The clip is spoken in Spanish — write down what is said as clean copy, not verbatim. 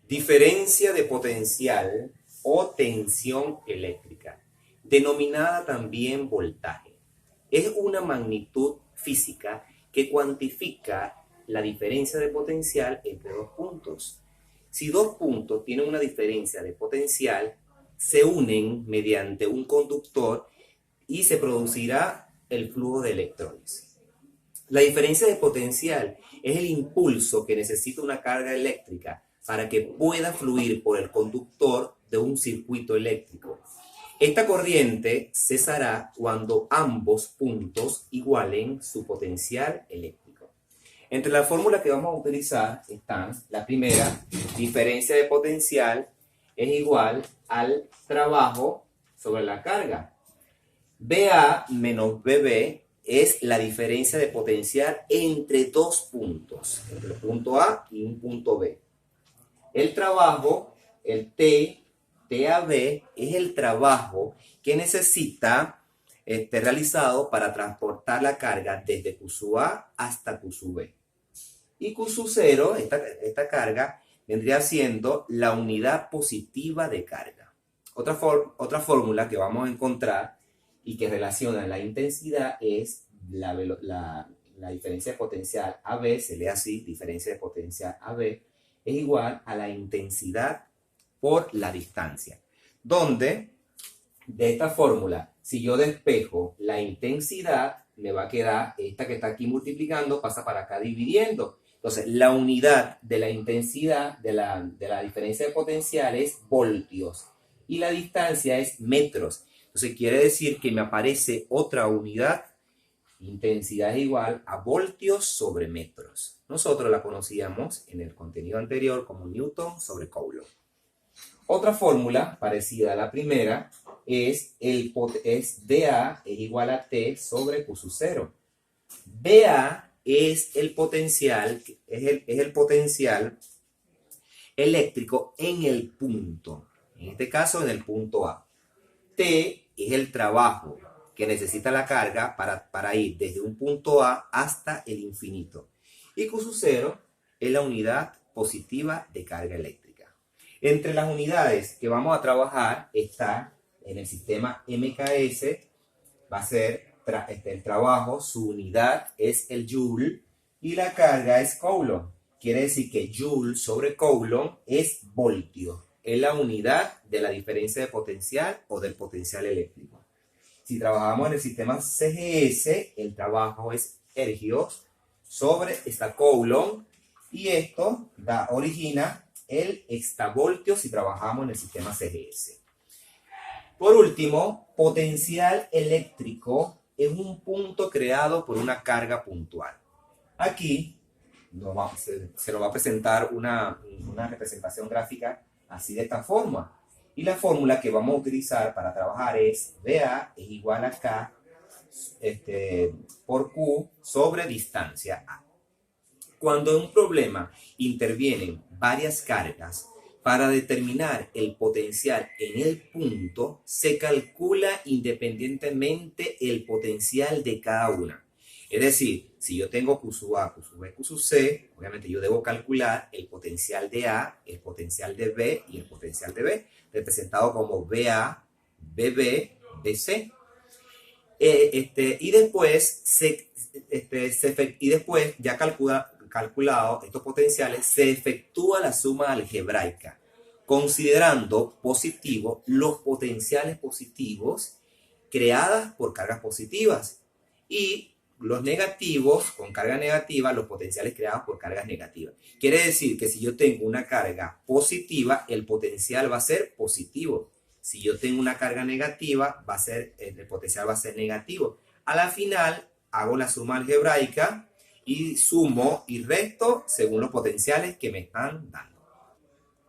Diferencia de potencial o tensión eléctrica, denominada también voltaje. Es una magnitud física que cuantifica la diferencia de potencial entre dos puntos. Si dos puntos tienen una diferencia de potencial, se unen mediante un conductor y se producirá el flujo de electrones. La diferencia de potencial es el impulso que necesita una carga eléctrica para que pueda fluir por el conductor de un circuito eléctrico. Esta corriente cesará cuando ambos puntos igualen su potencial eléctrico. Entre las fórmulas que vamos a utilizar están: la primera, diferencia de potencial es igual al trabajo sobre la carga. BA menos BB es la diferencia de potencial entre dos puntos, entre el punto A y un punto B. El trabajo, el TAB, es el trabajo que necesita realizado para transportar la carga desde Q sub A hasta Q sub B. Y Q sub 0, esta carga, vendría siendo la unidad positiva de carga. Otra fórmula que vamos a encontrar y que relaciona la intensidad es la diferencia de potencial AB, se lee así, diferencia de potencial AB, es igual a la intensidad por la distancia. Donde, de esta fórmula, si yo despejo la intensidad, me va a quedar esta que está aquí multiplicando, pasa para acá dividiendo. Entonces, la unidad de la intensidad de la diferencia de potencial es voltios y la distancia es metros. Entonces, quiere decir que me aparece otra unidad. Intensidad es igual a voltios sobre metros. Nosotros la conocíamos en el contenido anterior como Newton sobre Coulomb. Otra fórmula parecida a la primera es dA es igual a T sobre Q sub 0. dA es el potencial eléctrico en el punto. En este caso, en el punto A. T es el trabajo que necesita la carga para ir desde un punto A hasta el infinito. Y Q sub 0 es la unidad positiva de carga eléctrica. Entre las unidades que vamos a trabajar está en el sistema MKS, va a ser el trabajo, su unidad es el Joule y la carga es Coulomb. Quiere decir que Joule sobre Coulomb es voltio, es la unidad de la diferencia de potencial o del potencial eléctrico. Si trabajamos en el sistema CGS, el trabajo es ergios sobre esta Coulomb y esto origina el hextavoltio si trabajamos en el sistema CGS. Por último, potencial eléctrico es un punto creado por una carga puntual. Aquí se nos va a presentar una representación gráfica así de esta forma. Y la fórmula que vamos a utilizar para trabajar es BA es igual a K por Q sobre distancia A. Cuando en un problema intervienen varias cargas, para determinar el potencial en el punto, se calcula independientemente el potencial de cada una. Es decir, si yo tengo Q sub A, Q sub B, Q sub C, obviamente yo debo calcular el potencial de A, el potencial de B y el potencial de B, representado como BA, BB, BC. Y después, ya calculado estos potenciales, se efectúa la suma algebraica, considerando positivos los potenciales positivos creadas por cargas positivas y los negativos, con carga negativa, los potenciales creados por cargas negativas. Quiere decir que si yo tengo una carga positiva, el potencial va a ser positivo. Si yo tengo una carga negativa, el potencial va a ser negativo. A la final, hago la suma algebraica y sumo y resto según los potenciales que me están dando.